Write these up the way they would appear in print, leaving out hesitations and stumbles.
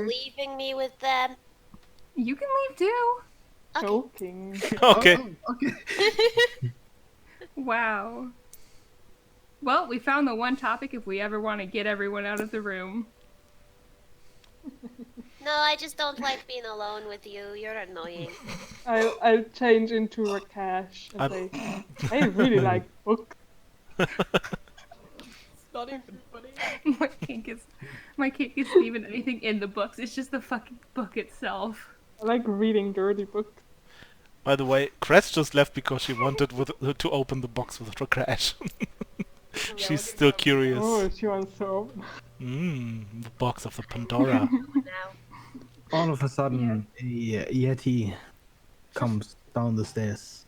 you leaving me with them? You can leave too. Okay. Joking. Okay. Okay. Wow. Well, we found the one topic if we ever want to get everyone out of the room. No, I just don't like being alone with you. You're annoying. I'll change into Rakesh and say, I really like books. It's not even funny. My kink isn't even anything in the books. It's just the fucking book itself. I like reading dirty books. By the way, Cress just left because she wanted to open the box with a crash. She's still curious. Oh, she wants to open. The box of the Pandora. Now. All of a sudden, a Yeti comes down the stairs,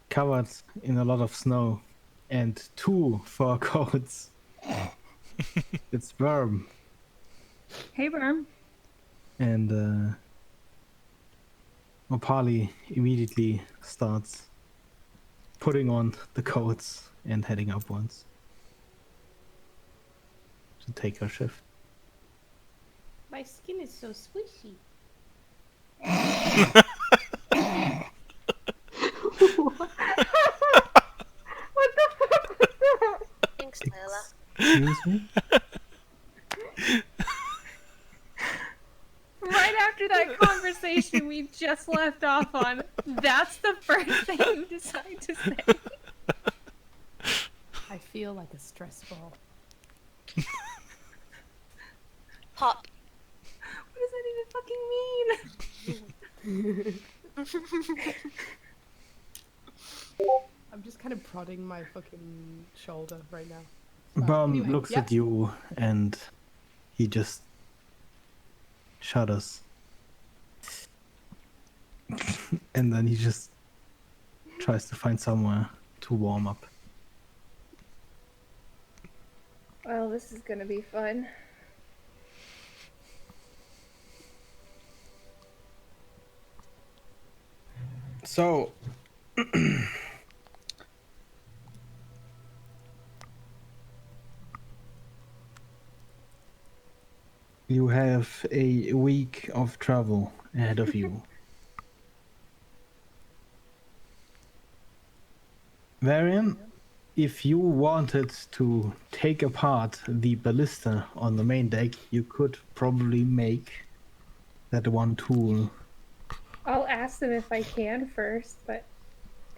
covered in a lot of snow, and 2 fur coats. It's Worm. Hey, Worm. And Opali immediately starts putting on the coats and heading upwards to take her shift. My skin is so squishy. What the fuck was that? Thanks, Layla. Excuse me? Right after that conversation we just left off on, that's the first thing you decide to say. I feel like a stress ball. Pop. What does that even fucking mean? I'm just kind of prodding my fucking shoulder right now. Worm Anyway, looks yeah. at you and he just shudders. And then he just tries to find somewhere to warm up. Well, this is gonna be fun. So, you have a week of travel ahead of you. Varian, if you wanted to take apart the ballista on the main deck, you could probably make that one tool. I'll ask them if I can first, but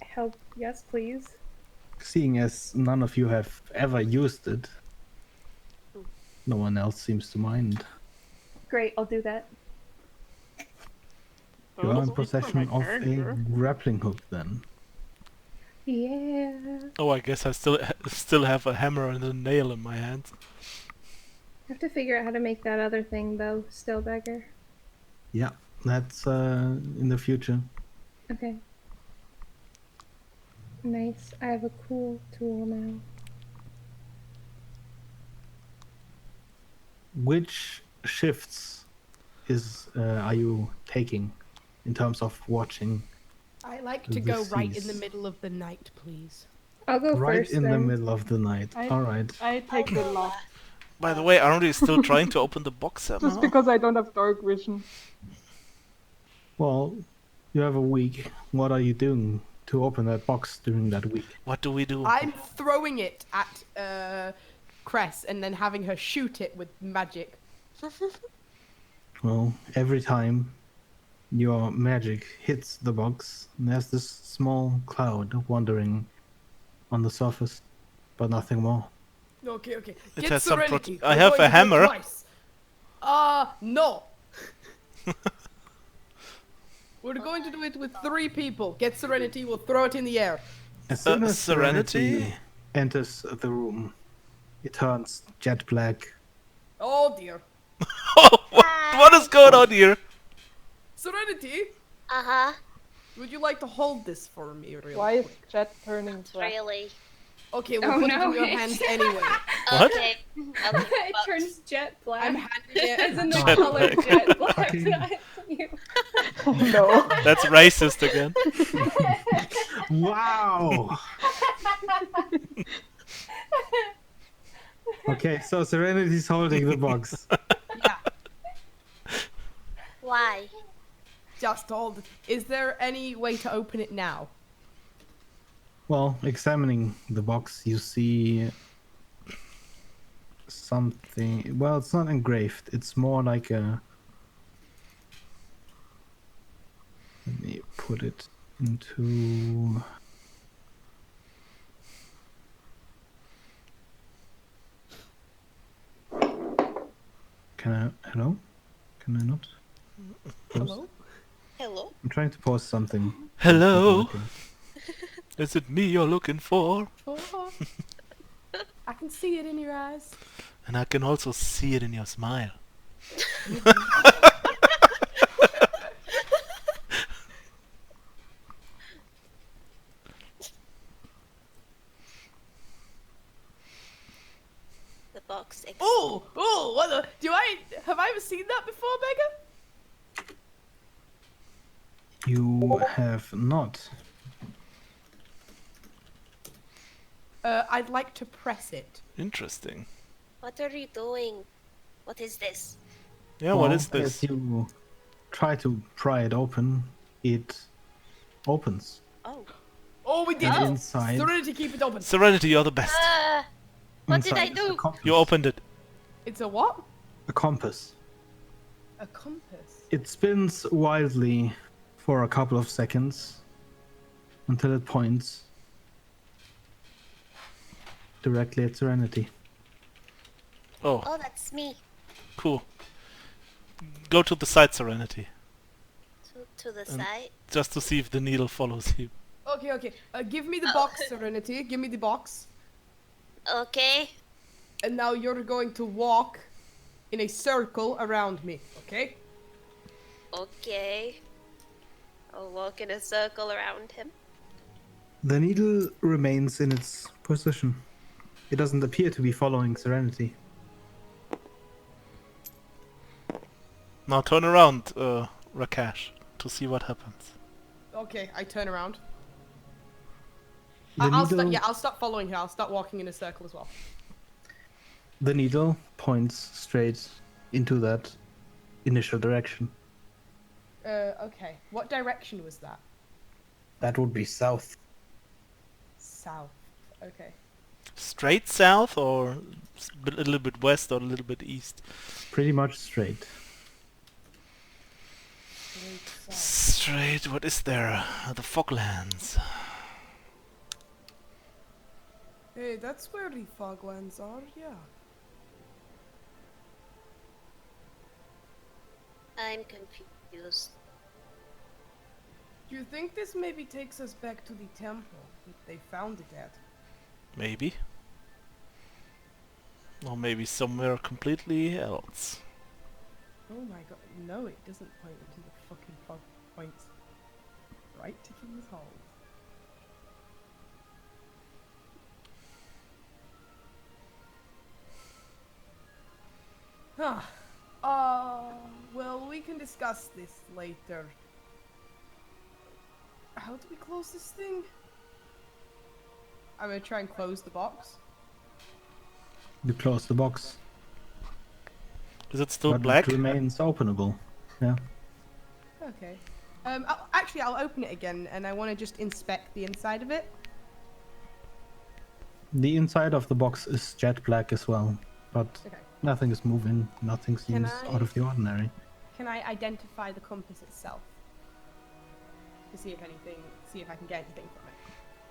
help, yes, please. Seeing as none of you have ever used it, no one else seems to mind. Great, I'll do that. You are in Speak for possession my of character. a grappling hook then. Yeah. Oh, I guess I still have a hammer and a nail in my hand. I have to figure out how to make that other thing, though, still beggar. Yeah, that's in the future. Okay. Nice. I have a cool tool now. Which shifts are you taking in terms of watching? I like to The go right in the seas. middle of the night, please. I'll go Right first, in the then. middle of the night. I- All right. I take the lock. By the way, aren't we still trying to open the box Just somehow? because I don't have dark vision. Well, you have a week. What are you doing to open that box during that week? What do we do? I'm throwing it at Cress and then having her shoot it with magic. Well, every time your magic hits the box, there's this small cloud wandering on the surface, but nothing more. Okay. It Get has some Serenity. I We're have going a to do it hammer. twice. No. We're going to do it with 3 people. Get Serenity, we'll throw it in the air. As soon as Serenity? Serenity enters the room, it turns jet black. Oh dear. What is going on here? Serenity, Uh-huh. would you like to hold this for me, really? Why is Jet turning black? Really? Okay, we'll Oh, put it no. in your hands anyway. What? Okay. I'll take the It box. turns jet black. I'm handing it. As in the Jet color black. jet black. Okay. not you. No. That's racist again. Wow! Okay, so Serenity's holding the box. Yeah. Why? Just hold it. Is there any way to open it now? Well, examining the box, you see something. Well, it's not engraved. It's more like a. Let me put it into. Can I? Hello? Can I not? Hello? Hello? I'm trying to post something. Hello? Okay. Is it me you're looking for? Oh, I can see it in your eyes. And I can also see it in your smile. The box exists. Oh, what the? Have I ever seen that before, Beggar? You have not. I'd like to press it. Interesting. What are you doing? What is this? Yeah, what Well, is this? As you try to pry it open, it opens. Oh. Oh, we did And it! inside- Serenity, keep it open. Serenity, you're the best. What did I Inside is a do? compass. You opened it. It's a what? A compass. A compass. It spins wildly for a couple of seconds until it points directly at Serenity. Oh, Oh, that's me. cool. Go to the side, Serenity. To the side. Just to see if the needle follows you. Okay. Give me the box, Serenity. Give me the box. Okay. And now you're going to walk in a circle around me, okay? Okay. I'll walk in a circle around him. The needle remains in its position. It doesn't appear to be following Serenity. Now turn around, Rakesh, to see what happens. Okay, I turn around. The needle, I'll stop following her. I'll start walking in a circle as well. the needle points straight into that initial direction. Okay. What direction was that? That would be south. South. Okay. Straight south or a little bit west or a little bit east? Pretty much straight. Straight south. Straight, what is there? The Foglands. Hey, that's where the foglands are, yeah. I'm confused. Do you think this maybe takes us back to the temple that they found it at? Maybe. Or maybe somewhere completely else. Oh my god, no, it doesn't point into the fucking fog. Points right to King's Hall. Huh. Well, we can discuss this later. How do we close this thing? I'm gonna try and close the box. You close the box, Is it still but black? it remains openable. Yeah. Okay. I'll open it again, and I want to just inspect the inside of it. The inside of the box is jet black as well, but Okay. nothing is moving. Nothing seems I- out of the ordinary. Can I identify the compass itself? To see if I can get anything from it.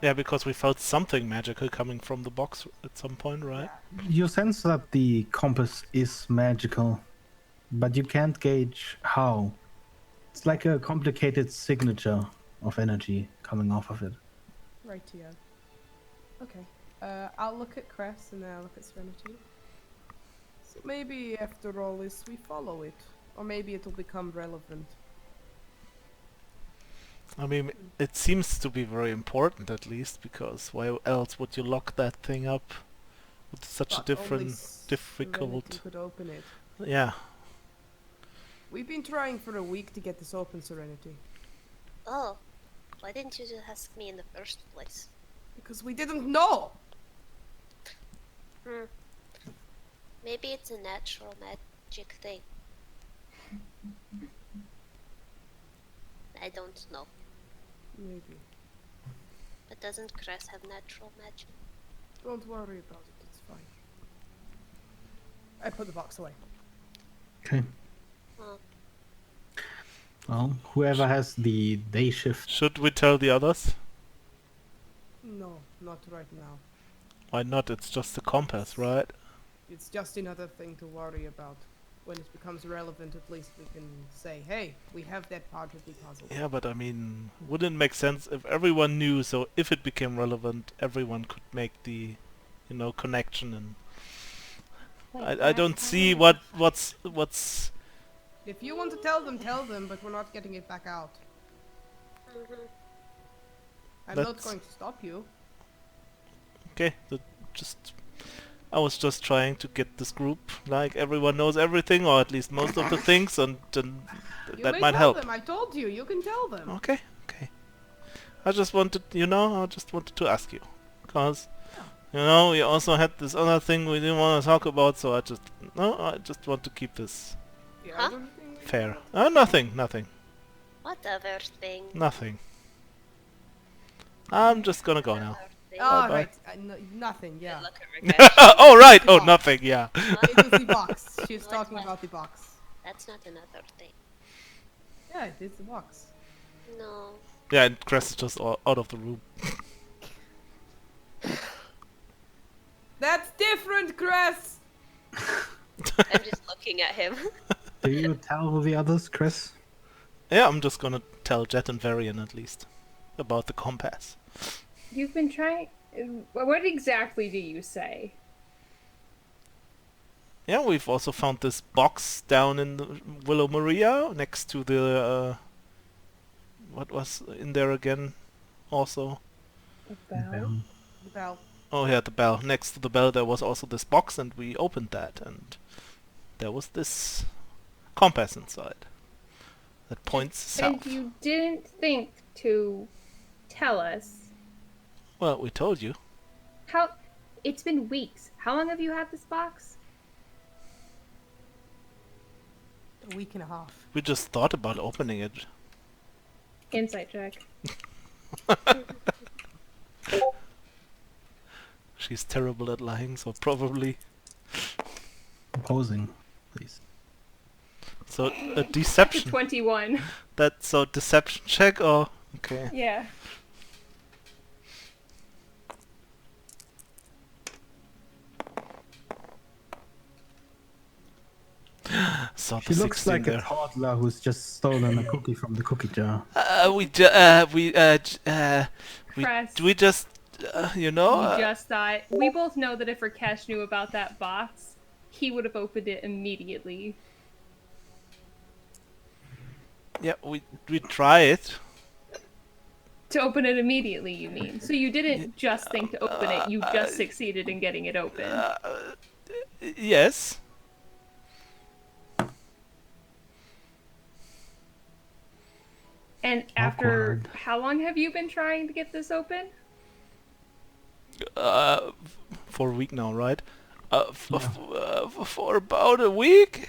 Yeah, because we felt something magical coming from the box at some point, right? You sense that the compass is magical, but you can't gauge how. It's like a complicated signature of energy coming off of it. Rightio. Okay. I'll look at Cress and then I'll look at Serenity. So maybe after all this we follow it. Or maybe it'll become relevant. I mean, it seems to be very important at least, because why else would you lock that thing up with such a But only different, Serenity difficult... could open it. Yeah. We've been trying for a week to get this open, Serenity. Oh, why didn't you just ask me in the first place? Because we didn't know! Maybe it's a natural magic thing. I don't know. Maybe. But doesn't Cress have natural magic? Don't worry about it. It's fine. I put the box away. Okay. Oh, Well, whoever has the day shift. Should we tell the others? No, not right now. Why not? It's just a compass, right? It's just another thing to worry about. When it becomes relevant, at least we can say, hey, we have that part of the puzzle. Yeah, but I mean, wouldn't it make sense if everyone knew, so if it became relevant, everyone could make the, connection, and I don't see what's If you want to tell them, but we're not getting it back out. I'm not That's- going to stop you. okay. I was just trying to get this group, like everyone knows everything, or at least most of the things, and then You that may might tell help. them. I told you. You can tell them. Okay. I just wanted, to ask you, cause we also had this other thing we didn't want to talk about, so I just want to keep this The Huh? other thing we fair. want- Nothing. what other thing? Nothing. I'm just gonna go now. Other thing? Ah, Bye-bye. right. Nothing. Yeah, Yeah. look at Rakesh. Oh right. Come Oh on. nothing. Yeah. It was the box. She's What talking was- about the box. That's not another thing. Yeah, it is the box. No. Yeah. And Cress is just out of the room. That's different, Cress! I'm just looking at him. Do you tell the others, Chris? Yeah. I'm just gonna tell Jet and Varian at least about the compass. You've been trying. What exactly do you say? Yeah. We've also found this box down in the Willow Maria next to the. What was in there again? Also. Um, The bell. Oh yeah, the bell. Next to the bell there was also this box, and we opened that, and there was this compass inside that points south. And you didn't think to tell us Well, we told you. how. It's been weeks. How long have you had this box? A week and a half. We just thought about opening it. Insight check. She's terrible at lying, so probably. opposing, please. So a deception. 21. That's so deception check or okay. Yeah. So She the looks 16 like there. a toddler who's just stolen a cookie from the cookie jar. We Cress, we just you just thought. We both know that if Rakesh knew about that box, he would have opened it immediately. yeah we try it. To open it immediately, you mean? So you didn't just think to open it, you just succeeded in getting it open. Yes. And after Awkward. how long have you been trying to get this open? For a week now, right? For about a week.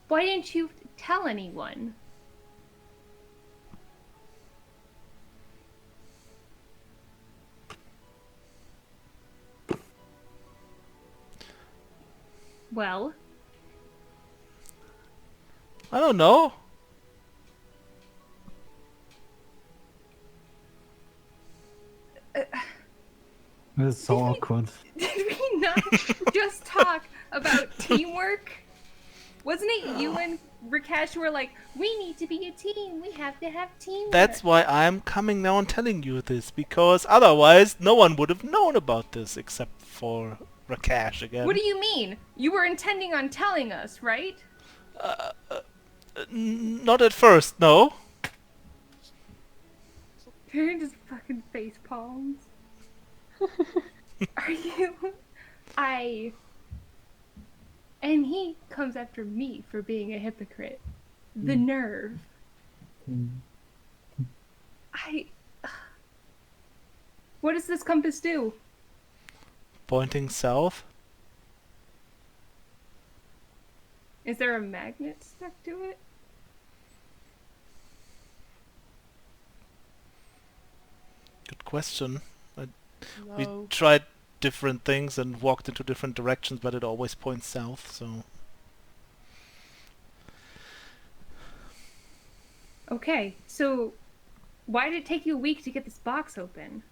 Why didn't you tell anyone? Well, I don't know. This is so awkward. did we not just talk about teamwork? Wasn't it you and Rakesh who were like, we need to be a team, we have to have teamwork? That's why I'm coming now and telling you this, because otherwise no one would have known about this except for Rakesh again. What do you mean? You were intending on telling us, right? Not at first, no. You're just fucking face palms. Are you? And he comes after me for being a hypocrite. The nerve. What does this compass do? Pointing south. Is there a magnet stuck to it? Good question. We No. tried different things and walked into different directions, but it always points south, so... Okay, so why did it take you a week to get this box open?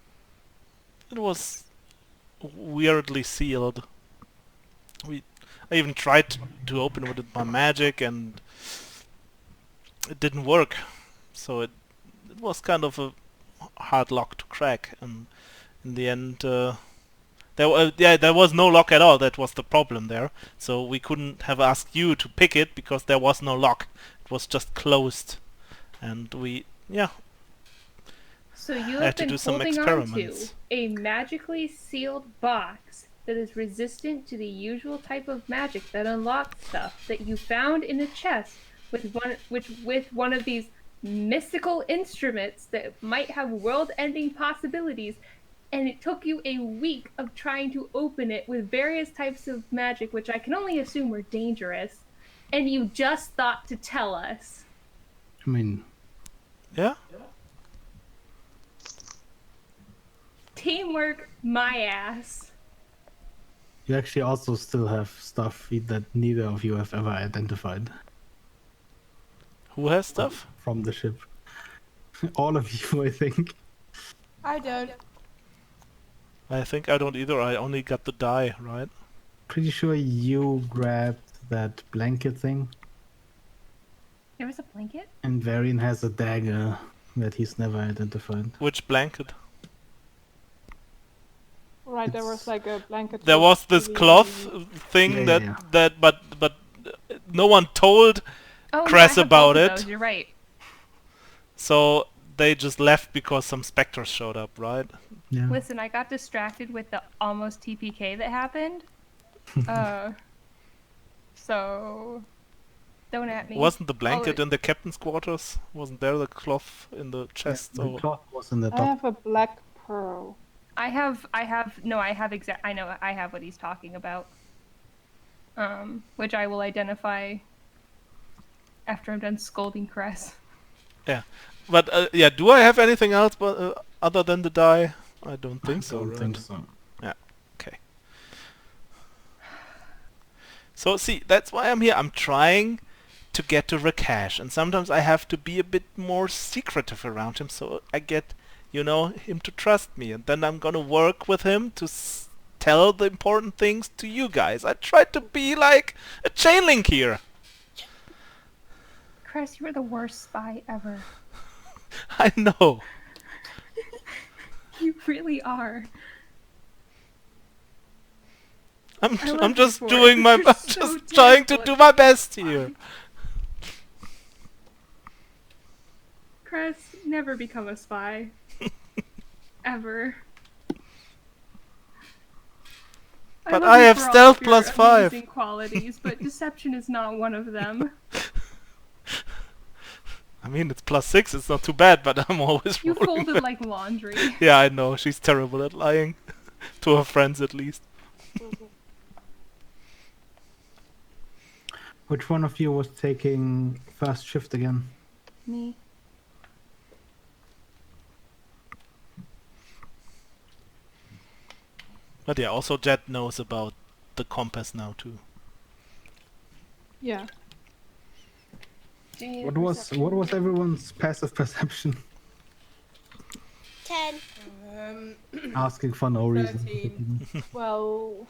It was weirdly sealed. I even tried to open it with my magic and it didn't work. So it was kind of a hard lock to crack, and in the end there was no lock at all. That was the problem there. So we couldn't have asked you to pick it because there was no lock. It was just closed, and we So you had have to been do some holding on to experiments. a magically sealed box that is resistant to the usual type of magic that unlocks stuff that you found in a chest with one of these mystical instruments that might have world-ending possibilities, and it took you a week of trying to open it with various types of magic, which I can only assume were dangerous, and you just thought to tell us. I mean, Yeah. Teamwork, my ass. you actually also still have stuff that neither of you have ever identified Who has stuff? from the ship. All of you, I think. I don't. I think I don't either. I only got the die, right? Pretty sure you grabbed that blanket thing, There was a blanket? and Varian has a dagger that he's never identified. Which blanket? Right, there It's- was like a blanket. There with was this really- cloth thing Yeah. but no one told Oh, Cress no, I have about both of it. those, you're right. So they just left because some specters showed up, right? Yeah. Listen, I got distracted with the almost TPK that happened. So don't at me. Wasn't the blanket Oh, in the captain's quarters? Wasn't there the cloth in the chest? The Or cloth was in the I dock. have a black pearl. I have I know I have what he's talking about. Which I will identify after I'm done scolding Cress. But yeah, do I have anything else other than the die? I don't think so. Don't Right? think so. Okay. So see, that's why I'm here. I'm trying to get to Rakesh, and sometimes I have to be a bit more secretive around him, so I get, him to trust me, and then I'm gonna work with him to tell the important things to you guys. I try to be like a chain link here. Cress, you are the worst spy ever. I know. You really are. I love I'm you just for it, doing but my you're I'm so just trying to terrible do at my best here. Cress, never become a spy. Ever. But love I you have for all stealth of your +5. amazing qualities, but deception is not one of them. I mean, it's +6. It's not too bad, but I'm always You rolling. folded like laundry. Yeah, I know. She's terrible at lying. To her friends, at least. Which one of you was taking first shift again? Me. But yeah, also Jet knows about the compass now too. Yeah. What was everyone's passive perception? 10. Asking for no reason. 13. Well,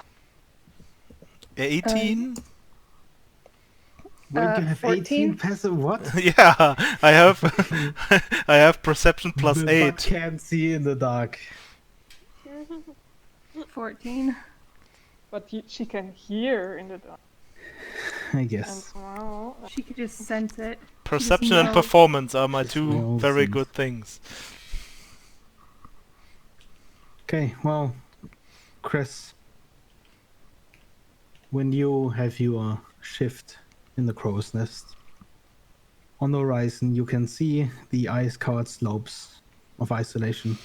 18? Wait, you have 18 14? passive what? Yeah, I have I have perception The bug +8. can't see in the dark. 14. but she can hear in the dark. I And guess. well, She could just sense it. Perception and know. performance are my Just two know very things. good things. Okay, well, Chris, when you have your shift in the crow's nest, on the horizon you can see the ice-covered slopes of isolation.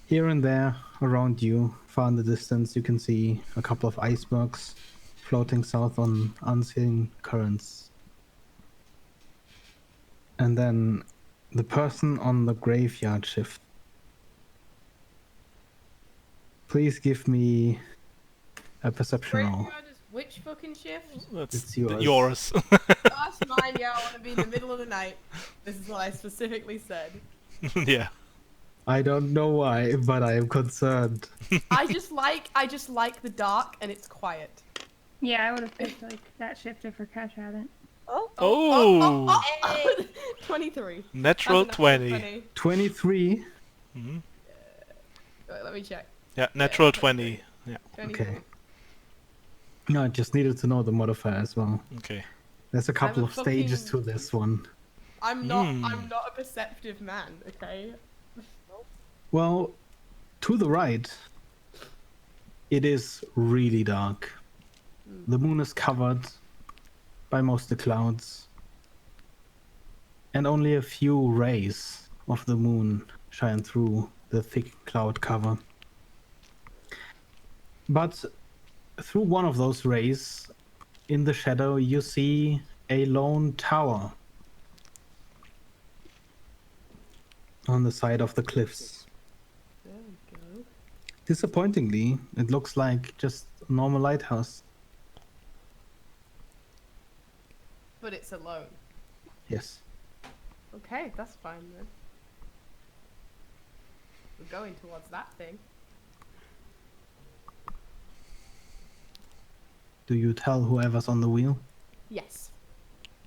Here and there around you, far in the distance, you can see a couple of icebergs floating south on unseen currents. And then the person on the graveyard shift. Please give me a perception roll. Graveyard is which fucking shift? That's It's yours. yours. That's mine, yeah, I want to be in the middle of the night. This is what I specifically said. Yeah. I don't know why, but I am concerned. I just like the dark and it's quiet. Yeah, I would have picked like that shift if Rakesh hadn't. Oh, Oh! hey. 23. Natural That's a 20. 23. Mhm. Wait, let me check. Yeah, natural 20. Yeah, 23. Okay. No, I just needed to know the modifier as well. okay. There's a couple a of stages to fucking- this one. I'm not a perceptive man, okay? Well, to the right, it is really dark. The moon is covered by most of the clouds, and only a few rays of the moon shine through the thick cloud cover. But through one of those rays, in the shadow, you see a lone tower on the side of the cliffs. There we go. Disappointingly, it looks like just a normal lighthouse. But it's alone. Yes. Okay, that's fine then. We're going towards that thing. Do you tell whoever's on the wheel? Yes.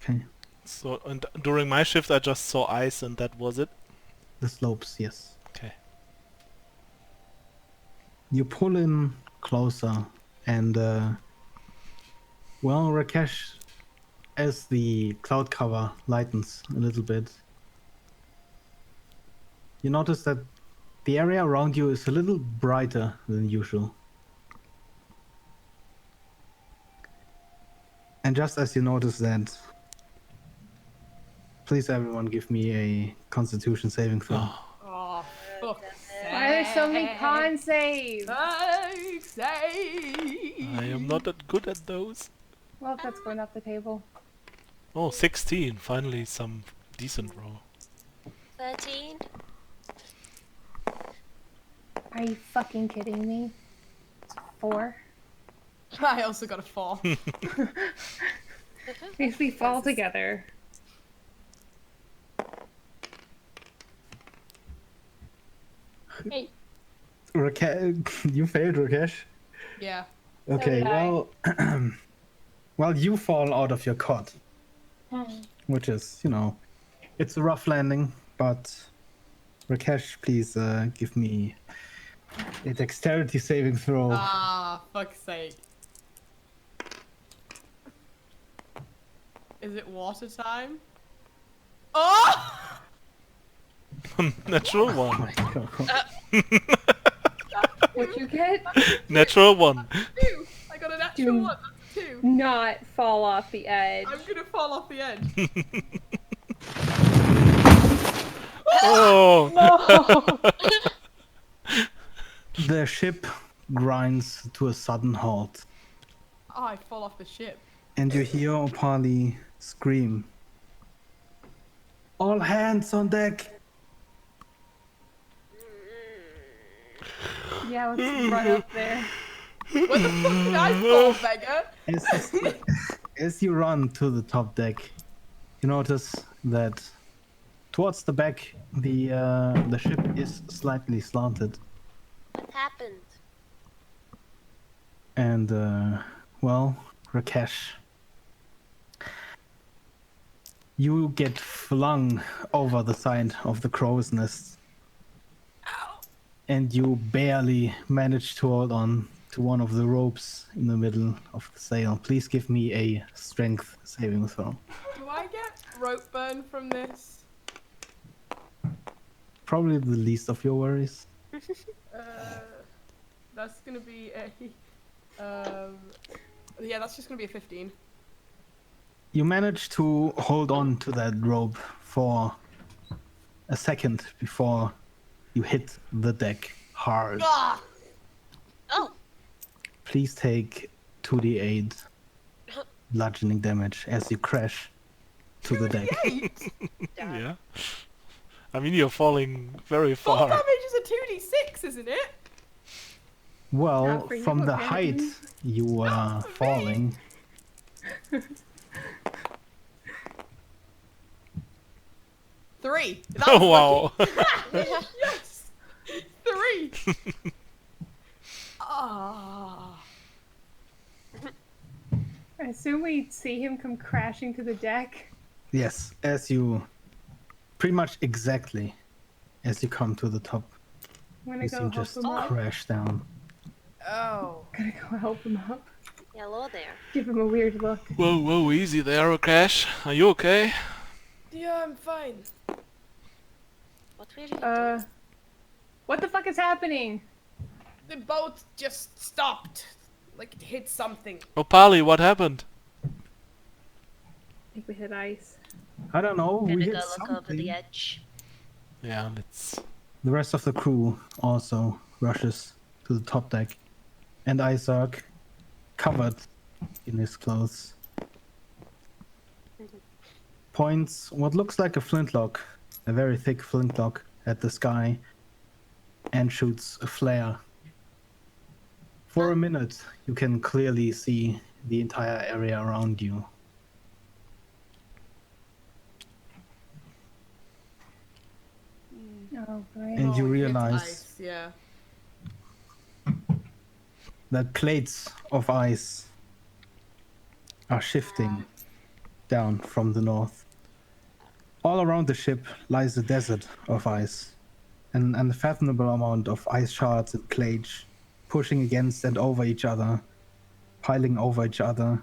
Okay. So, and during my shift, I just saw ice, and that was it. The slopes, yes. Okay. You pull in closer, and well, Rakesh, as the cloud cover lightens a little bit, you notice that the area around you is a little brighter than usual. And just as you notice that, please everyone give me a Constitution saving throw. Oh, fuck. Why are there so many con saves? Fuck's sake. I am not that good at those. Well, that's going off the table. Oh, 16. Finally, some decent roll. 13. Are you fucking kidding me? 4. I also got a 4. Makes me fall together. Hey. Rakesh, you failed, Rakesh. Yeah. Okay, did I. well, well, you fall out of your cot, Hmm. which is, you know, it's a rough landing, but Rakesh, please give me a dexterity saving throw. Ah, fuck's sake. Is it water time? Oh! Natural Oh 1. my God. What'd you get? Natural 1. 2! I got an actual Dude. 1, that's a 2. Not fall off the edge. I'm gonna fall off the edge. Oh! The ship grinds to a sudden halt, Oh, I fall off the ship. and you hear Opali scream, "All hands on deck!" Yeah, let's run up there. Where the fuck did I fall, beggar? As you run to the top deck, you notice that towards the back, the ship is slightly slanted, What happened? and well, Rakesh, you get flung over the side of the crow's nest, and you barely manage to hold on to one of the ropes in the middle of the sail. Please give me a strength saving throw. Do I get rope burn from this? Probably the least of your worries. That's gonna be a... yeah, that's just gonna be a 15. You manage to hold on to that rope for a second before you hit the deck hard. Ah! Oh, Please take 2d8 bludgeoning damage as you crash to the deck. 2d8? Yeah. I mean, you're falling very Fall far. damage is a 2d6, isn't it? Well, Not for you, from the height apparently. you were Not for me. falling, 3. Oh wow. Yes! 3! Ah. I assume we see him come crashing to the deck. yes, as you pretty much exactly as you come to the top, I'm gonna you go see help just him up. crash down. Oh. Gonna go help him up. Hello there. Give him a weird look. Whoa, whoa, easy there, Crash. Are you okay? Yeah, I'm fine. What were you doing? What the fuck is happening? The boat just stopped. Like it hit something. Oh, Pali, what happened? I think we hit ice. I don't know, we Gonna hit go look over something. the edge. Yeah, let's... The rest of the crew also rushes to the top deck, and Isaac, covered in his clothes, points what looks like a flintlock, a very thick flintlock, at the sky, and shoots a flare. For a minute, you can clearly see the entire area around you. Oh, great. And you Oh, it hit realize ice, yeah. that plates of ice are shifting down from the north. All around the ship lies a desert of ice, an unfathomable amount of ice shards and clage pushing against and over each other, piling over each other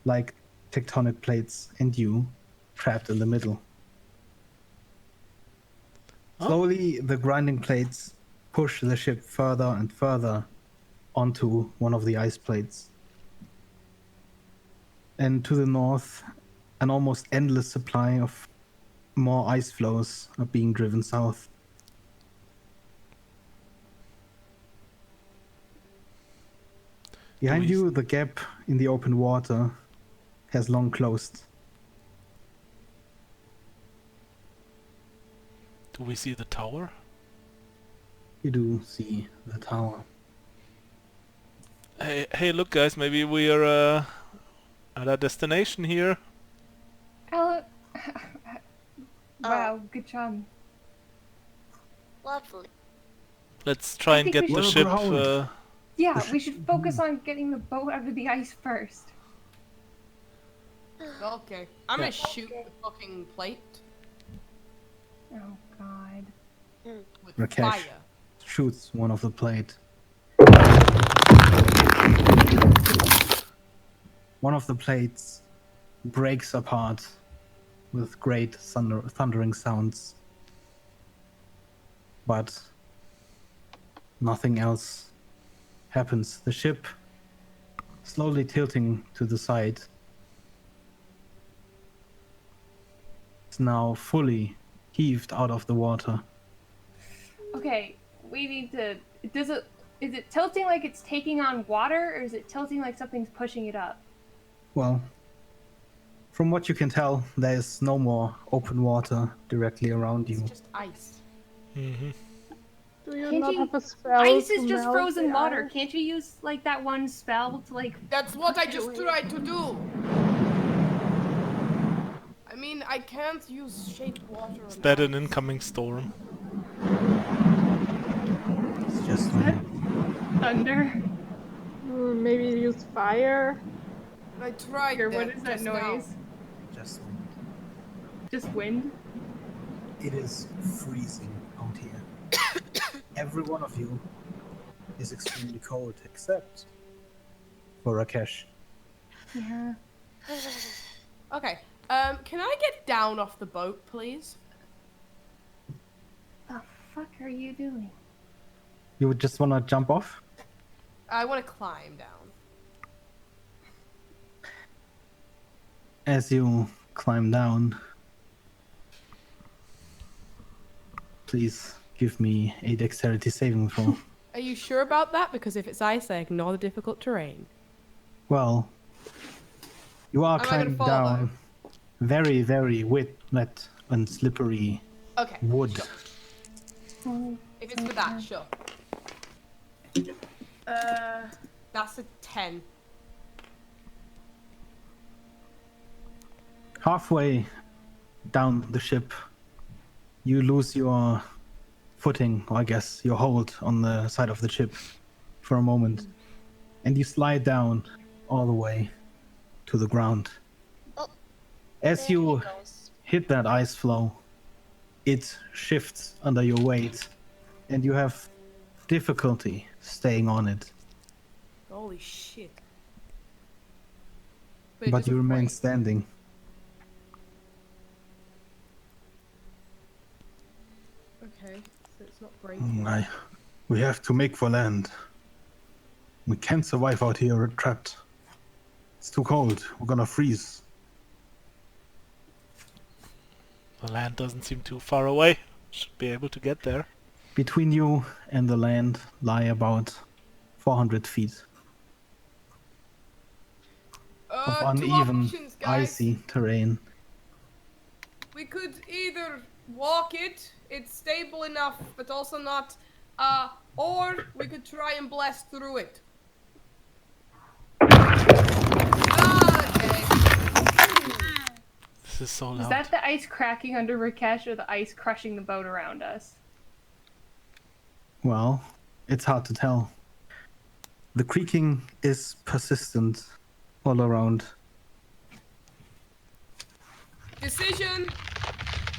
like tectonic plates, and you trapped in the middle. Huh? Slowly, the grinding plates push the ship further and further onto one of the ice plates. And to the north, an almost endless supply of more ice floes are being driven south. Behind we- you, the gap in the open water has long closed. Do we see the tower? You do see the tower. Hey, look, guys, maybe we are at our destination here. Ella. Wow, good job. Lovely. Let's try I and think get we the should- ship. Well, ground. Yeah, we should focus on getting the boat out of the ice first. Okay. I'm gonna shoot the fucking plate Oh, God. with Rakesh. fire. Shoots one of the plate. One of the plates breaks apart with great thundering sounds. But nothing else happens. The ship, slowly tilting to the side, is now fully heaved out of the water. Okay, we need to. Is it tilting like it's taking on water, or is it tilting like something's pushing it up? Well, from what you can tell, there is no more open water directly around It's you. just ice. Mm-hmm. Do you Can't not you- have a spell? Ice to is just melt frozen the water. ice? Can't you use like that one spell to like? That's what I Push it just away. tried to do. I mean, I can't use shaped water. Is on that an ice. incoming storm? It's just Thunder. Maybe use fire. I tried Here, that what is that just now. noise? just Just wind. it is freezing out here. Every one of you is extremely cold, except for Rakesh. Yeah. Okay. Can I get down off the boat, please? The fuck are you doing? You would just want to jump off? I want to climb down. As you climb down, please give me a dexterity saving throw. Are you sure about that? Because if it's ice, I ignore the difficult terrain. Well, you are Am I gonna climbing fall, though? down very, very wet and slippery Okay. wood. Sure. If it's for that, sure. That's a 10. Halfway down the ship, you lose your footing, or I guess your hold on the side of the ship for a moment, and you slide down all the way to the ground. Oh, As there he you goes. hit that ice floe, it shifts under your weight, and you have difficulty staying on it, Holy shit. But it but you doesn't remain break. standing. Okay, so it's not breaking. We have to make for land. We can't survive out here trapped. It's too cold. We're gonna freeze. The land doesn't seem too far away. Should be able to get there. Between you and the land lie about 400 feet of Two uneven, options, guys. icy terrain. We could either walk it, it's stable enough, but also not, or we could try and blast through it. Okay. This is so loud. Is that the ice cracking under Rakesh or the ice crushing the boat around us? Well, it's hard to tell. The creaking is persistent all around. Decision,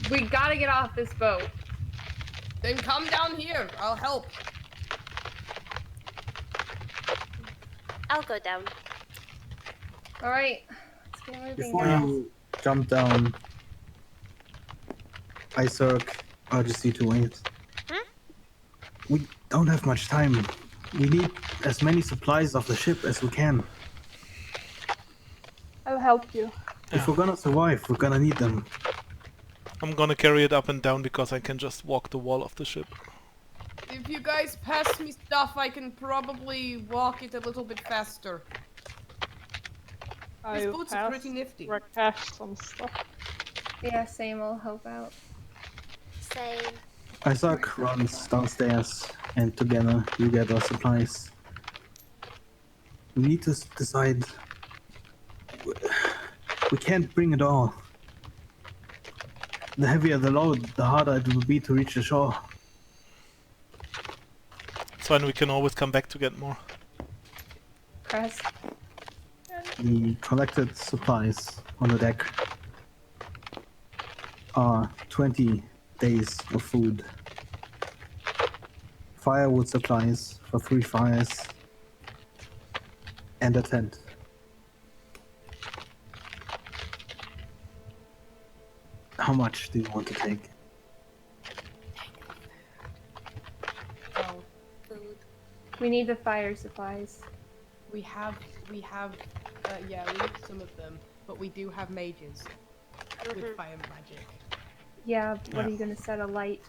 We gotta get off this boat. then come down here. I'll help. I'll go down. Alright, let's get moving, Before guys. you jump down, I urges you to wait. We don't have much time. We need as many supplies of the ship as we can. I'll help you. If we're gonna survive, we're gonna need them. I'm gonna carry it up and down because I can just walk the wall of the ship. If you guys pass me stuff, I can probably walk it a little bit faster. These I'll boots are pass pretty nifty. Rakesh some stuff. Yeah, same, I'll help out. Same. Isaac runs downstairs, and together you gather supplies. We need to decide. We can't bring it all. The heavier the load, the harder it will be to reach the shore. It's fine, we can always come back to get more. Crest. The collected supplies on the deck are 20 days of food. Firewood supplies for 3 fires. And a tent. How much do you want to take? Oh, Food. We need the fire supplies. we have, yeah, we need some of them, but we do have mages with fire magic. Yeah, what are Yeah. you gonna set a light?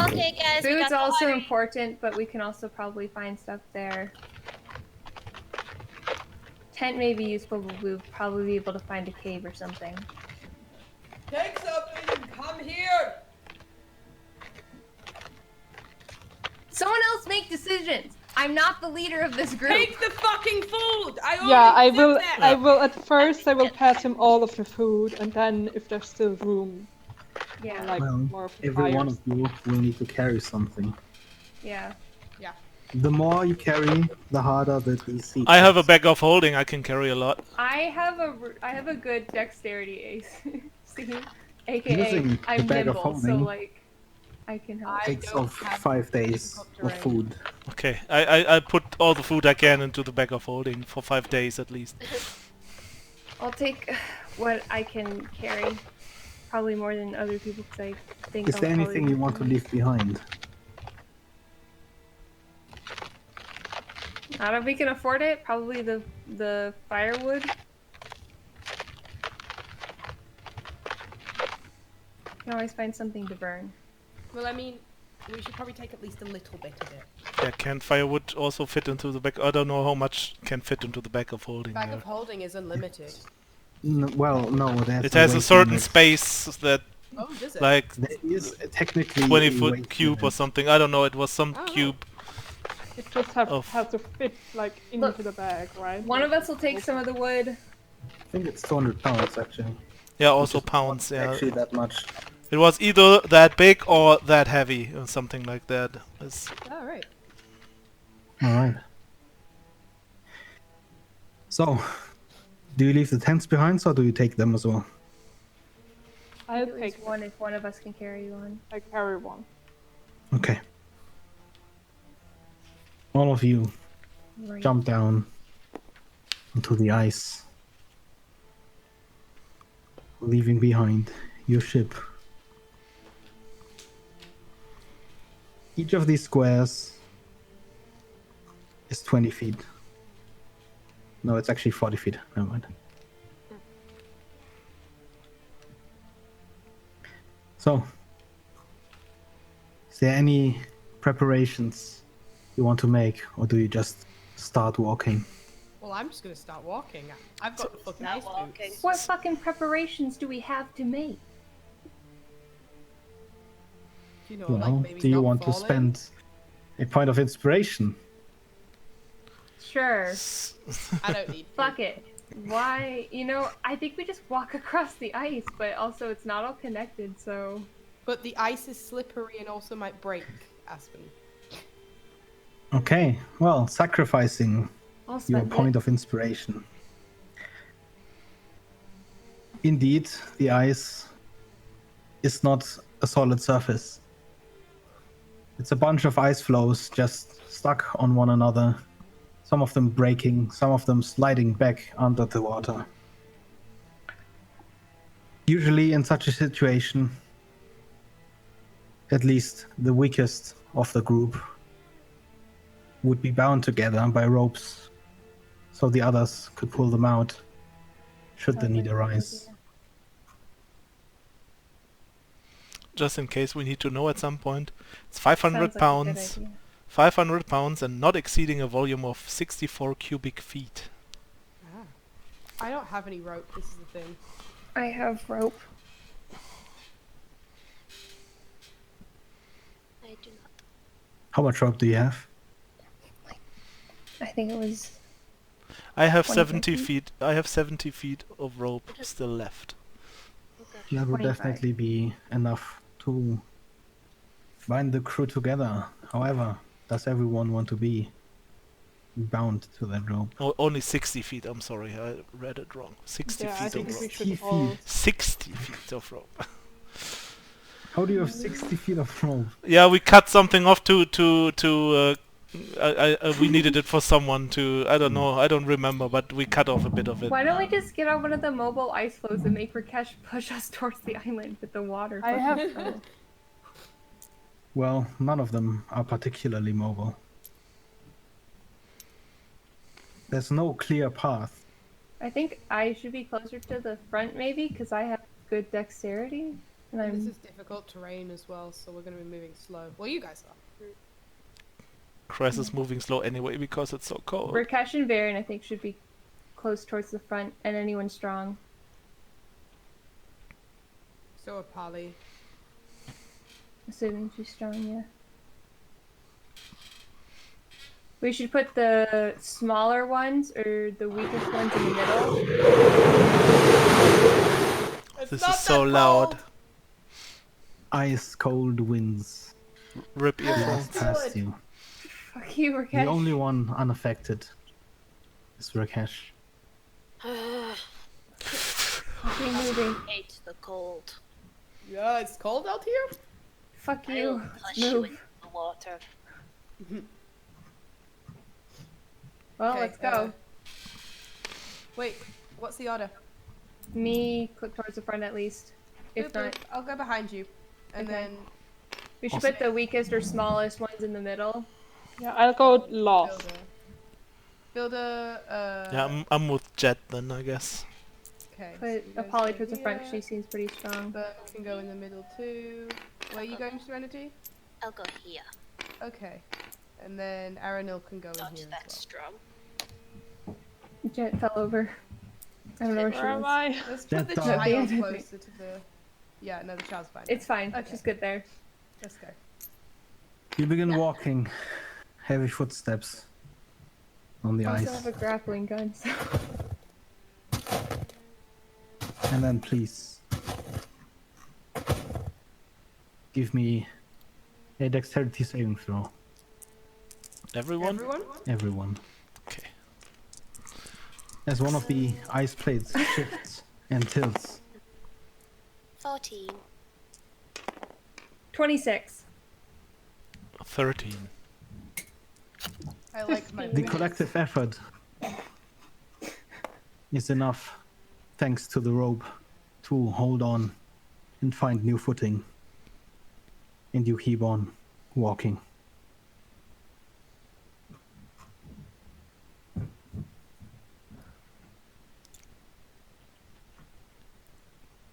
Okay, guys, we Food's got also the important, but we can also probably find stuff there. Tent may be useful, but we'll probably be able to find a cave or something. Take something and come here! Someone else make decisions! I'm not the leader of this group! Take the fucking food! Yeah, I already said will. that! I will. At first, I will pass him all of the food, and then, if there's still room, Yeah, like Well, more of the every one fires. of you will need to carry something. yeah. Yeah. The more you carry, the harder the DC. I have a gets. bag of holding, I can carry a lot. I have a good dexterity ace. See? AKA, Using the I'm bag of nimble, so holding like, I can help. I Takes don't off have 5 days difficult of terrain. food. Okay, I put all the food I can into the bag of holding for 5 days at least. I'll take what I can carry. Probably more than other people, because I think Is I'll there probably anything you want to be- leave behind? Not if we can afford it. Probably the firewood. Can always find something to burn. Well, I mean, We should probably take at least a little bit of it. Yeah, campfire would also fit into the back. I don't know how much can fit into the back of holding Bag there. of holding is unlimited. Well, no, there's It has a weight certain limit. space that, Oh, does it? like, There is technically a 20-foot weight cube or limit. something. I don't know. It was some Oh. cube. It just Of- has to fit like into the bag, right? One of us will take some of the wood. I think it's 200 pounds actually. Yeah, which also is pounds. not Yeah, actually that much. it was either that big or that heavy or something like that. It's, Oh, right. All right. So, do you leave the tents behind, or do you take them as well? I'll At least take one if one of us can carry one. I carry one. Okay. All of you Right. jump down onto the ice, leaving behind your ship. Each of these squares is 20 feet. No, it's actually 40 feet. Never mind. So, is there any preparations you want to make, or do you just start walking? Well, I'm just gonna start walking. I've got the fucking Not ice walking. boots. What fucking preparations do we have to make? You know, Well, like maybe do you not want to falling. spend a point of inspiration? Sure. I don't need. Fuck it. Why? You know, I think we just walk across the ice, but also it's not all connected, so. But the ice is slippery and also might break, Aspen. Okay, well, sacrificing I'll your spend point it. of inspiration. Indeed, the ice is not a solid surface. It's a bunch of ice floes just stuck on one another. Some of them breaking, some of them sliding back under the water. Usually in such a situation, at least the weakest of the group would be bound together by ropes so the others could pull them out should the Sounds need like a good arise. idea. just in case we need to know at some point. It's 500 Sounds like a good pounds. idea. 500 pounds and not exceeding a volume of 64 cubic feet. Ah. I don't have any rope. This is the thing. I have rope. I do not. How much rope do you have? I think it was. I have 25 70 feet? feet. I have 70 feet of rope still left. Okay. That would 25. definitely be enough to bind the crew together. However, does everyone want to be bound to that rope? Only 60 feet. I'm sorry, I read it wrong. 60 Yeah, I feet think of we rope. should 60 all. feet. 60 feet of rope. How do you have 60 feet of rope? Yeah, we cut something off to we needed it for someone to, I don't know, I don't remember, but we cut off a bit of it. Why don't we just get on one of the mobile ice floes and make Rakesh push us towards the island with the water? I have fucking Well, none of them are particularly mobile. There's no clear path. I think I should be closer to the front, maybe, because I have good dexterity, and And this I'm. is difficult terrain as well, so we're going to be moving slow. Well, you guys are. Cress is moving slow anyway because it's so cold. Rakesh and Varian, I think, should be close towards the front, and anyone strong. So are Polly. Assuming she's strong, yeah. We should put the smaller ones or the weakest ones in the middle. This is so loud. Ice cold winds Rip Yeah. earphones. blast past you. Fuck you, Rakesh. The only one unaffected is Rakesh. Fucking moving. Hate the cold. Yeah, it's cold out here? Fuck I you. will Let's push you move. into the water. Well, Okay, let's go. Wait, what's the order? Me, click towards the front at least. If Boop, boop. not, I'll go behind you. And Okay. then we should put the weakest or smallest ones in the middle. Yeah, I'll go last. Builder, Yeah, I'm with Jet then, I guess. okay. so Put you guys Apolly go towards the front. here. She seems pretty strong. Burn can go in the middle too. Where are you going, Serenity? I'll go here. Okay. And then Aranil can go in Not here that as strong. Jet fell over. I don't know where she Where am is. I? well. Let's Jet put the died. child Yeah. closer to the... Yeah, no, the child's fine. It's fine. Okay. She's good there. Let's go. You begin walking, heavy footsteps on the I also ice. have a grappling gun. So. And then please give me a dexterity saving throw, Everyone? Everyone? everyone. Okay. As one of the ice plates shifts and tilts, 14. 26. 13. I like my the boots. collective effort is enough, thanks to the rope, to hold on and find new footing. And you keep on walking.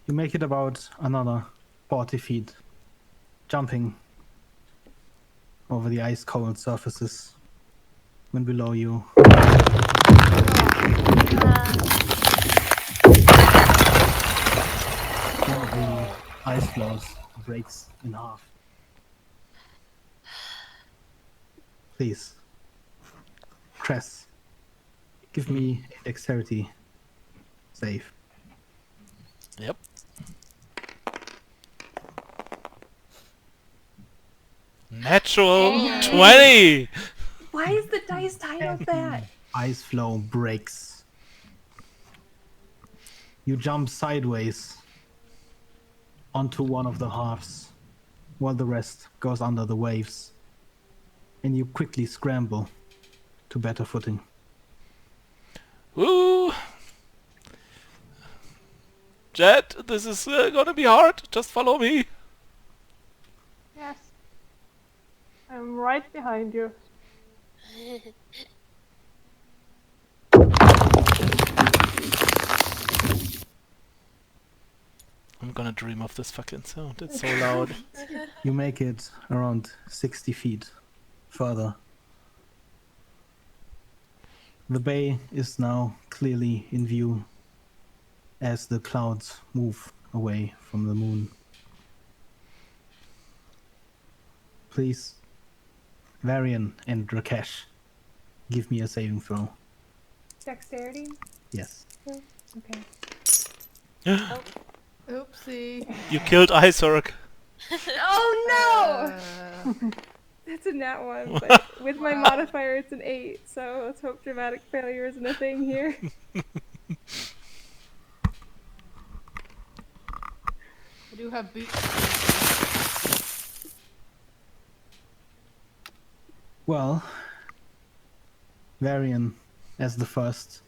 You make it about another 40 feet, jumping over the ice cold surfaces, when below you one of the ice floes breaks in half. Please, Cress, give me a dexterity save. Yep. Natural Hey. 20! Why is the dice titled that? Ice floe breaks. You jump sideways onto one of the halves, while the rest goes under the waves, and you quickly scramble to better footing. Woo! Jet, this is gonna be hard. Just follow me. Yes. I'm right behind you. I'm gonna dream of this fucking sound. It's so loud. You make it around 60 feet further. The bay is now clearly in view as the clouds move away from the moon. Please, Varian and Rakesh, give me a saving throw. Dexterity? Yes. Okay. Oopsie. You killed Isorg. Oh no! That's a nat one, but with my modifier it's an 8, so let's hope dramatic failure isn't a thing here. I do have boots. Well, Varian as the first.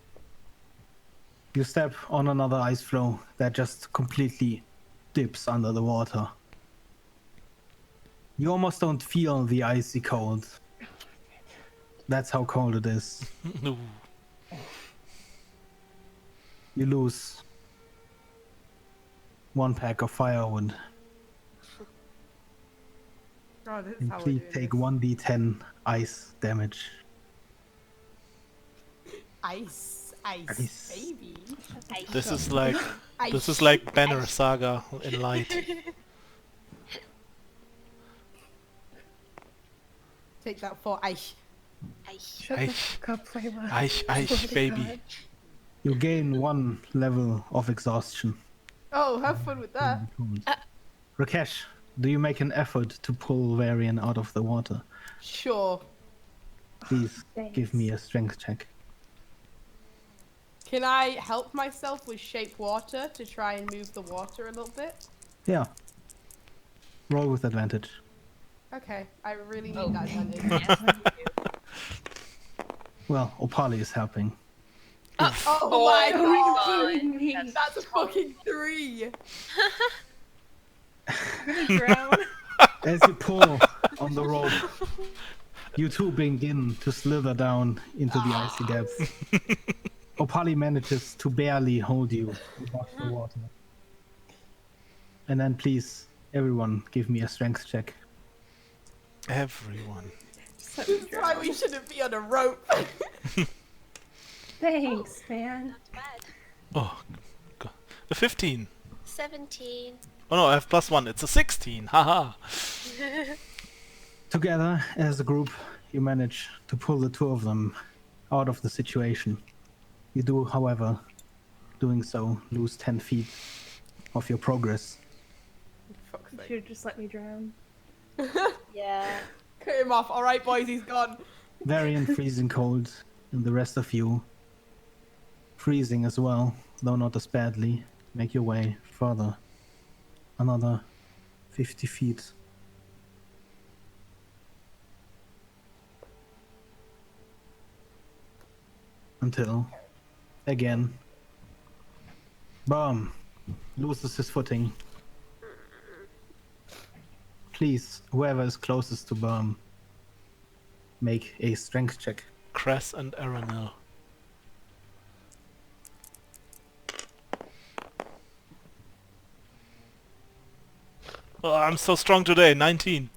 You step on another ice floe that just completely dips under the water. You almost don't feel the icy cold. That's how cold it is. No. You lose 1 pack of firewood Oh, this is and how we're please doing take this. 1d10 ice damage. Ice, Ice. baby. This is like Ice. Banner Saga in light. Take that for ice. Shut Aye. the fuck up, Layla. Ice, Swear to baby. God. You gain 1 level of exhaustion. Oh, have fun with that. Rakesh, do you make an effort to pull Varian out of the water? Sure. Please give Thanks. me a strength check. Can I help myself with shape water to try and move the water a little bit? Yeah. Roll with advantage. Okay, I really need that advantage. Yes, you do. Well, Opali is helping. Oh my Are you god! kidding me? That's a fucking 3! I'm gonna drown. As you pull on the rope, you two begin to slither down into the icy depths. Opali manages to barely hold you above the water. And then please, everyone, give me a strength check. Everyone. Let me That's why we drown. shouldn't be on a rope. Thanks, man. Not bad. Oh, God. A 15. 17. Oh no, I have +1. It's a 16. Haha. Together, as a group, you manage to pull the two of them out of the situation. You do, however, doing so, lose 10 feet of your progress. Fuck's You sake. should have just let me drown. Yeah. Cut him off. All right, boys, he's gone. Very and freezing cold, and the rest of you, freezing as well, though not as badly, make your way further. Another 50 feet. Until, again, Burm loses his footing. Please, whoever is closest to Burm, make a strength check. Cress and Aranel. Oh, I'm so strong today. 19.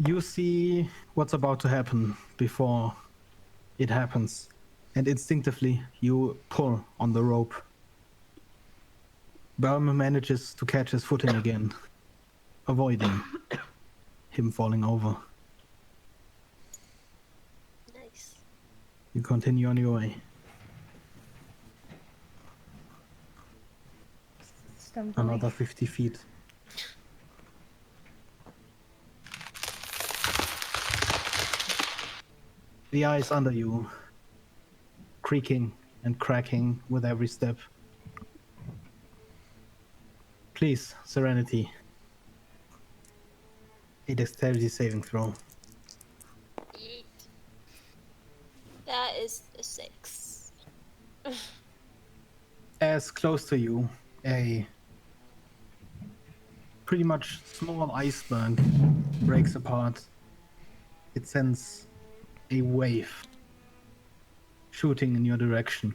You see what's about to happen before it happens, and instinctively you pull on the rope. Burm manages to catch his footing again, avoiding him falling over. Nice. You continue on your way. Stumbling. Another 50 feet. The ice under you, creaking and cracking with every step. Please, Serenity. A dexterity saving throw. Yeet. That is a 6. As close to you, a pretty much small iceberg breaks apart. It sends a wave shooting in your direction.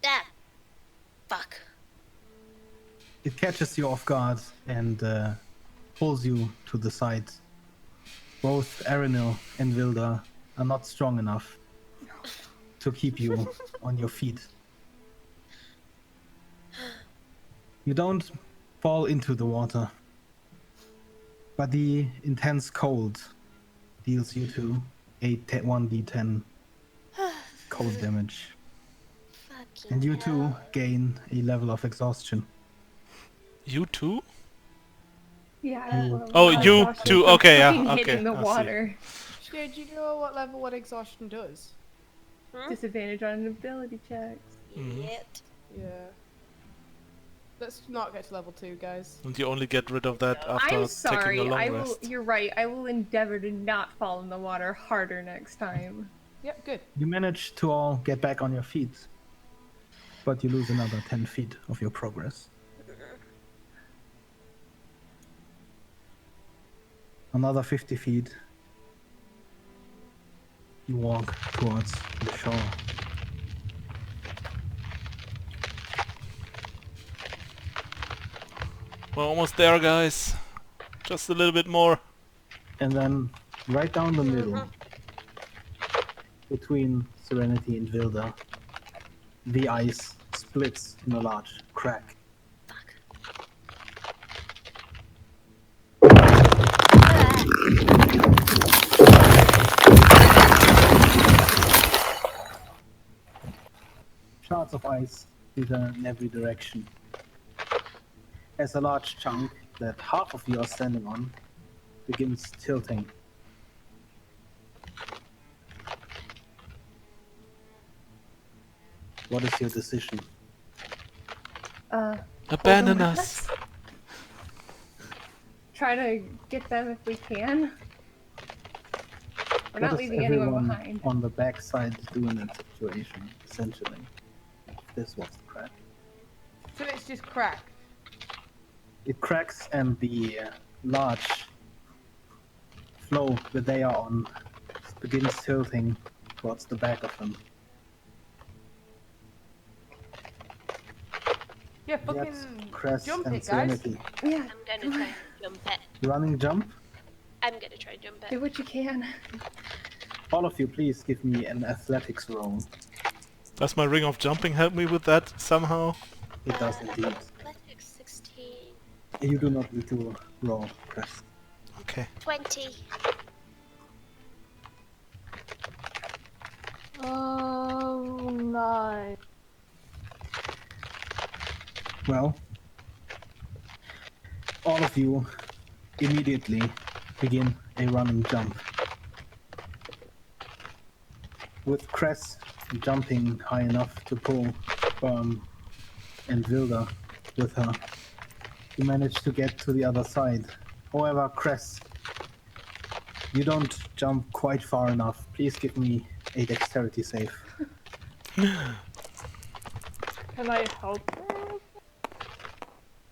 Damn. Fuck. It catches you off guard and pulls you to the side. Both Arenil and Vilda are not strong enough to keep you on your feet. You don't fall into the water, but the intense cold deals you to a 1d10 cold damage. Fucking And you hell. too gain a level of exhaustion. You too? Yeah. Oh, well, you exhaustion too. from Okay, yeah, fucking okay, hitting the I see. water. Do you know what level what exhaustion does? Disadvantage on ability checks. Yet. Yeah. Let's not get to level 2, guys. And you only get rid of that after I'm taking a sorry. long I will. rest. You're right. I will endeavor to not fall in the water harder next time. Yep, good. You manage to all get back on your feet, but you lose another 10 feet of your progress. Another 50 feet. You walk towards the shore. We're almost there, guys. Just a little bit more. And then right down the middle, between Serenity and Vilda, the ice splits in a large crack. Fuck. Shards of ice flitter in every direction. As a large chunk that half of you are standing on begins tilting. What is your decision? Abandon hold them with us. Try to get them if we can. We're What not does leaving anyone everyone behind. on the backside do in that situation, essentially? If this was the crack. So it's just crack. It cracks and the large flow that they are on begins tilting towards the back of them. Yeah, Yet, fucking Cress jump and it, guys. Serenity. Yeah. I'm gonna try and jump it. Running jump? I'm gonna try and jump Do it. what you can. All of you, please give me an athletics roll. Does my ring of jumping help me with that somehow? It does indeed. Athletics 16. You do not need to roll, Chris. Okay. 20. Nine. Well, all of you immediately begin a run and jump. With Cress jumping high enough to pull and Vilda with her, you manage to get to the other side. However, Cress, you don't jump quite far enough. Please give me a dexterity save. Can I help her?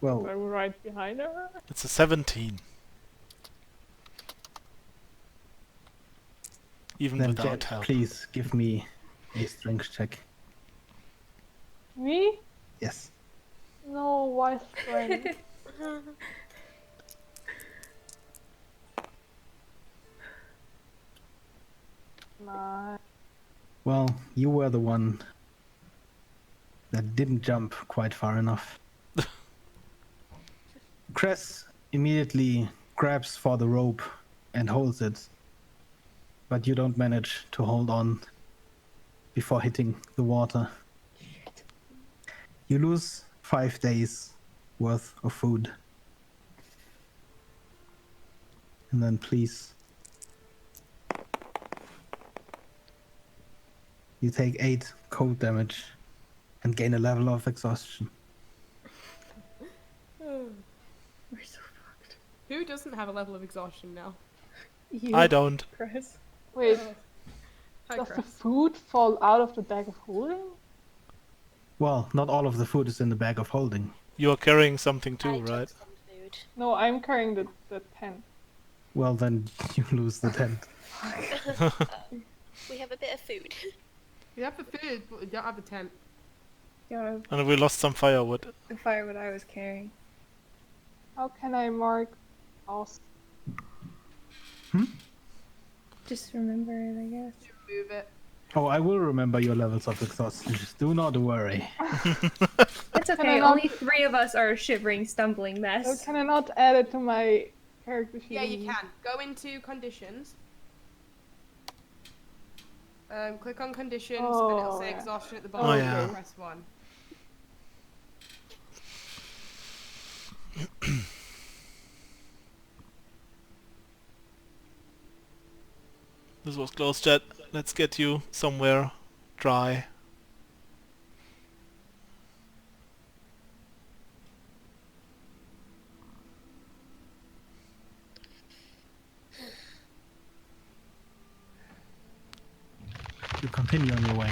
Well, I'm right behind her. It's a 17. Even then without Jet, help. please give me a strength check. Me? Yes. No, why strength? Nine. Well, you were the one that didn't jump quite far enough. Cress immediately grabs for the rope and holds it, but you don't manage to hold on before hitting the water. You lose 5 days worth of food. And then please, you take 8 cold damage and gain a level of exhaustion. We're so fucked. Who doesn't have a level of exhaustion now? You, I don't. Chris. Wait, Hi, does the Chris. food fall out of the bag of holding? Well, not all of the food is in the bag of holding. You are carrying something I too, took right? some food. No, I'm carrying the tent. Well, then you lose the tent. We have a bit of food. You have the food, but you don't have the tent. Yeah, And we lost some firewood. the firewood I was carrying. How can I mark us? Just remember it, I guess. Move it. Oh, I will remember your levels of exhaustion. Just do not worry. It's I okay. not- Only 3 of us are a shivering, stumbling Oh, mess. can I not add it to my character sheet? Yeah, you can. Go into conditions. Click on conditions, and it'll say yeah. exhaustion at the Oh, bottom. yeah. Press 1. This was close, Jet. Let's get you somewhere dry. You continue on your way.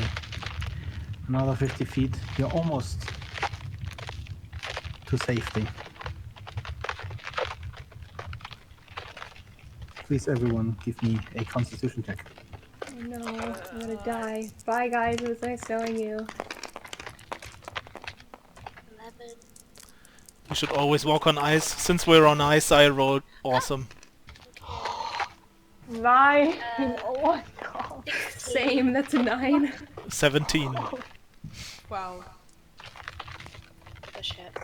Another 50 feet. You're almost to safety. Please, everyone, give me a constitution check. Oh no, I'm gonna die. Bye guys, it was nice knowing you. 11. You should always walk on ice. Since we're on ice, I rolled awesome. 9. Oh my god. 16. Same, that's a 9. 17. 12. Oh shit.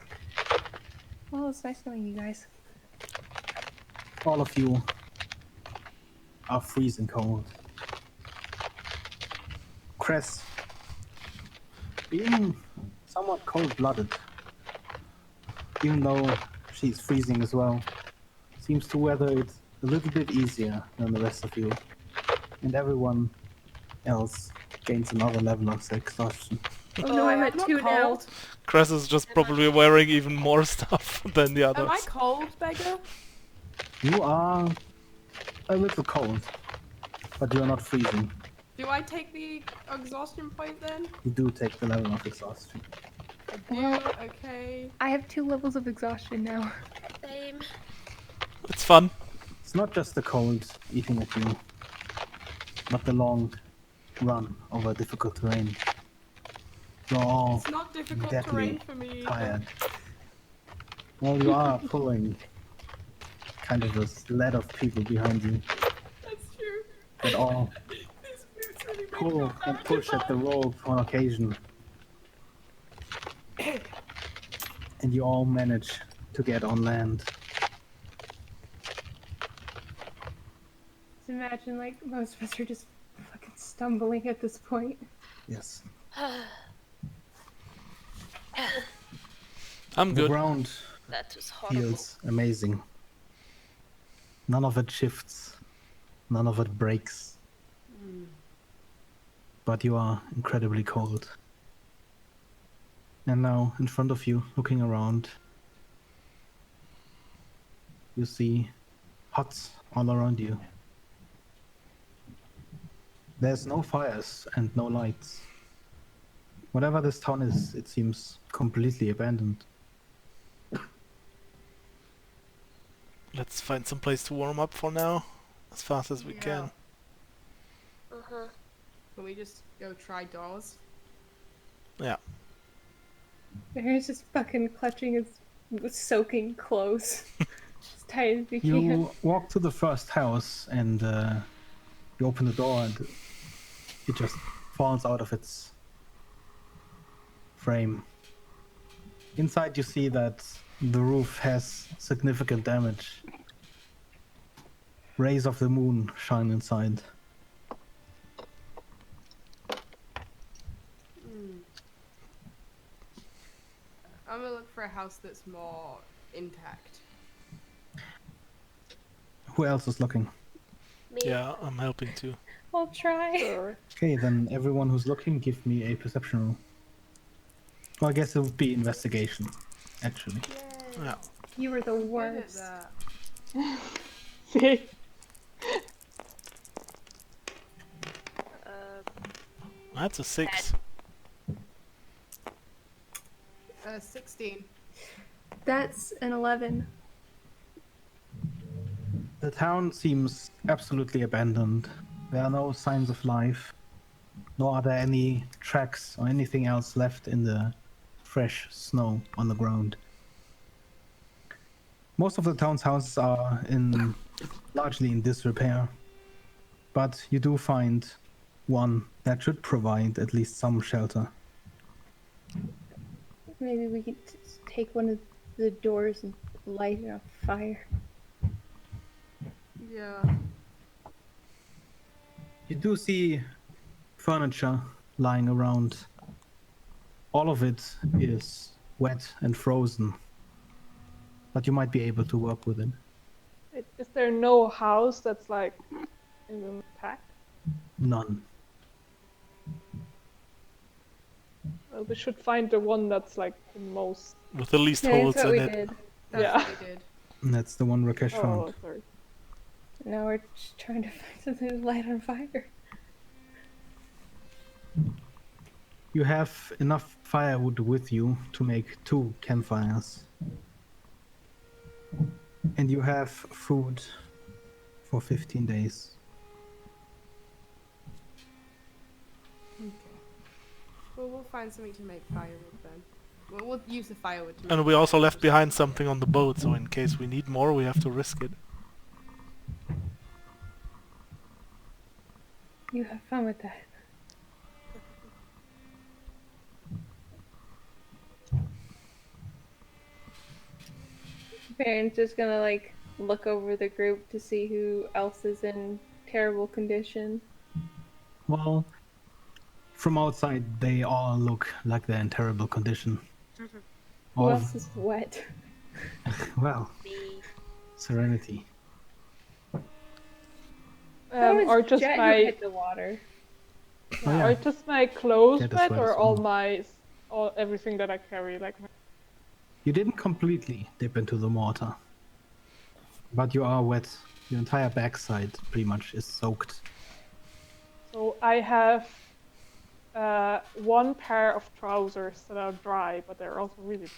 Well, it's nice knowing you guys. All of you are freezing cold. Cress, being somewhat cold-blooded, even though she's freezing as well, seems to weather it a little bit easier than the rest of you. And everyone else gains another level of exhaustion. Oh no, I'm I'm at not 2 now. cold. Cress is just probably wearing even more stuff than the Am I others. cold, Beggar? You are a little cold, but you are not freezing. Do I take the exhaustion point then? You do take the level of exhaustion. I do. Okay. I have 2 levels of exhaustion now. Same. It's fun. It's not just the cold eating at you, but the long run over difficult terrain. You're all It's not difficult deadly terrain for me. tired. Well, you are pulling kind of a sled of people behind you That's true. that all These boots really make pull no and push at the back. rope on occasion. And you all manage to get on land. Just imagine, like, most of us are just fucking stumbling at this point. Yes. I'm The good. ground That was horrible. feels amazing. None of it shifts. None of it breaks. But you are incredibly cold. And now, in front of you, looking around, you see huts all around you. There's no fires and no lights. Whatever this town is, it seems completely abandoned. Let's find some place to warm up for now, as fast as we can. Uh-huh. Can we just go try doors? Yeah. Baron's just fucking clutching his soaking clothes. As tight as he can. You walk to the first house and you open the door and it just falls out of its frame. Inside you see that the roof has significant damage. Rays of the moon shine inside. I'm gonna look for a house that's more intact. Who else is looking? Me. Yeah, I'm helping too. I'll try. Sure. Okay, then everyone who's looking, give me a perception roll. Well, I guess it would be investigation, actually. Yeah. You were the Good at worst. that. See? That's a 6. 16. That's an 11. The town seems absolutely abandoned. There are no signs of life, nor are there any tracks or anything else left in the fresh snow on the ground. Most of the town's houses are largely in disrepair, but you do find one that should provide at least some shelter. Maybe we could take one of the doors and light it on fire. Yeah. You do see furniture lying around. All of it is wet and frozen, but you might be able to work with it. Is there no house that's like intact? None. Well, we should find the one that's like the most. With the least Yeah, holes that's what in we it. did. That's Yeah. what we did. And that's the one Rakesh found. Oh, sorry. Now we're just trying to find something to light on fire. You have enough firewood with you to make 2 campfires. And you have food for 15 days. Well, we'll find something to make firewood then. Well, we'll use the firewood to make And we also left behind something on the boat, so in case we need more, we have to risk it. You have fun with that. Baron's just gonna like look over the group to see who else is in terrible condition. Well, from outside, they all look like they're in terrible condition. Who All of- else is wet? well, Me. Serenity. Or just Jet who my hit the water. Oh, yeah. or just my clothes Jet is wet, wet or as all well. everything that I carry, like You didn't completely dip into the water, but you are wet. Your entire backside pretty much is soaked. so I have one pair of trousers that are dry, but they're also really.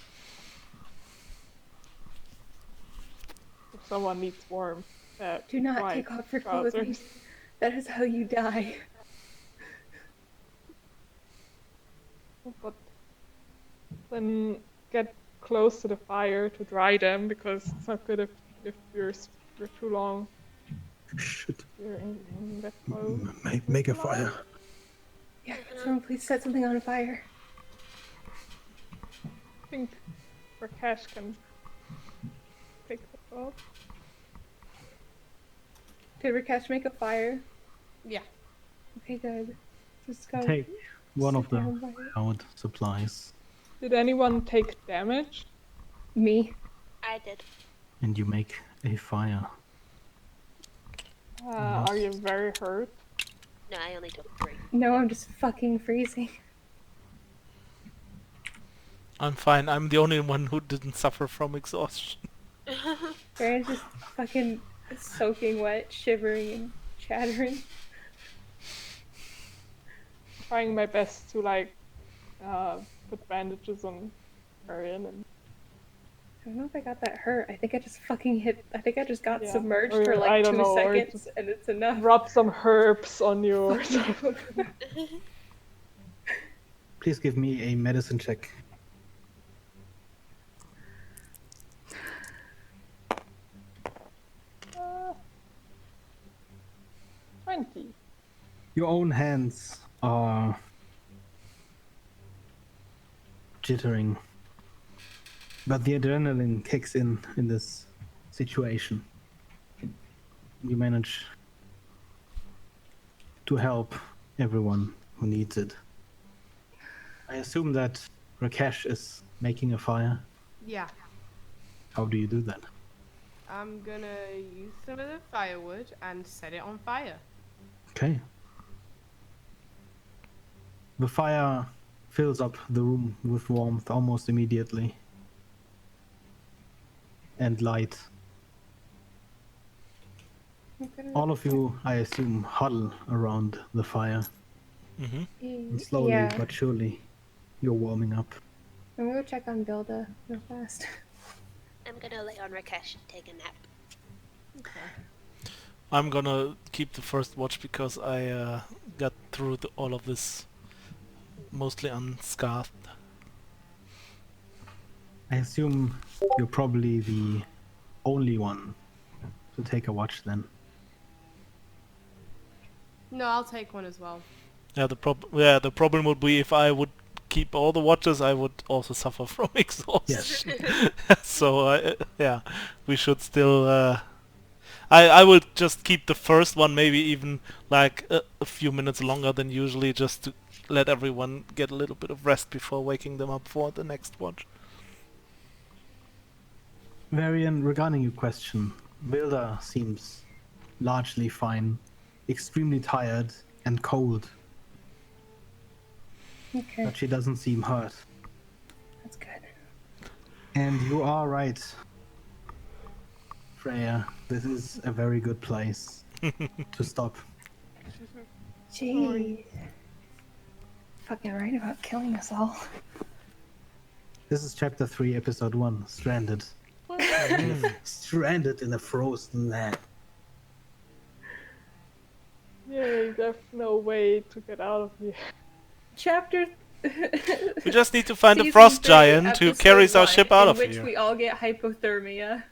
If someone needs warm, Do not dry take off your trousers. clothing. That is how you die. But then get close to the fire to dry them, because it's not good if if you're too long. Shit. You're in that mode. Make a fire. Yeah, can someone please set something on fire? I think Rakesh can pick that up. Did Rakesh make a fire? Yeah. Okay, good. Just go. Take one of sit the down by it. food supplies, Did anyone take damage? Me. I did. and you make a fire. Are you very hurt? No, I only took 3. No, I'm just fucking freezing. I'm fine. I'm the only one who didn't suffer from exhaustion. Baron's just fucking soaking wet, shivering and chattering. Trying my best to like put bandages on Arian and I don't know if I got that hurt. I think I just fucking hit. I think I just got Yeah. submerged Or for I like don't 2 know, or seconds, just and it's enough. rub some herbs on you or something. Please give me a medicine check. Uh, 20. Your own hands are jittering, but the adrenaline kicks in this situation. You manage to help everyone who needs it. I assume that Rakesh is making a fire. Yeah. How do you do that? I'm gonna use some of the firewood and set it on fire. Okay. The fire fills up the room with warmth almost immediately. And light. All of you, I assume, huddle around the fire. Mm-hmm. And slowly Yeah. but surely, you're warming up. I'm gonna go check on Vilda real fast. I'm gonna lay on Rakesh and take a nap. I'm gonna keep the first watch because I got through all of this mostly unscathed. I assume you're probably the only one to take a watch then. No, I'll take one as well. Yeah, the problem would be if I would keep all the watches, I would also suffer from exhaustion. So yeah, we should still. I will just keep the first one, maybe even like a few minutes longer than usually, just to let everyone get a little bit of rest before waking them up for the next watch. Varian, regarding your question, Vilda seems largely fine, extremely tired and cold, Okay, but she doesn't seem hurt. that's good. And you are right, Freya. This is a very good place to stop. Jeez. Fucking right about killing us all. This is chapter 3, episode 1, Stranded. Stranded in a frozen land. Yay, there's no way to get out of here. Chapter. We just need to find a Season frost 3, giant who episode carries our 1, ship out in of which here. we all get hypothermia.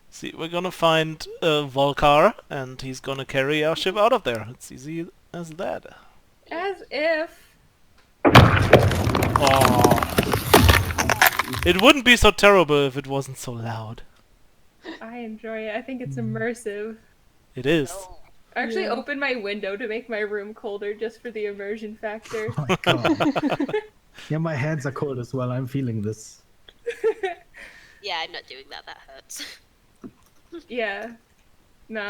See, we're gonna find Volkar, and he's gonna carry our ship out of there. It's easy as that. As if. Oh. It wouldn't be so terrible if it wasn't so loud. I enjoy it. I think it's immersive. It is. Oh, I actually Yeah. opened my window to make my room colder just for the immersion factor. Oh my god. Yeah, my hands are cold as well. I'm feeling this. yeah, I'm not doing that. That hurts. Yeah. No.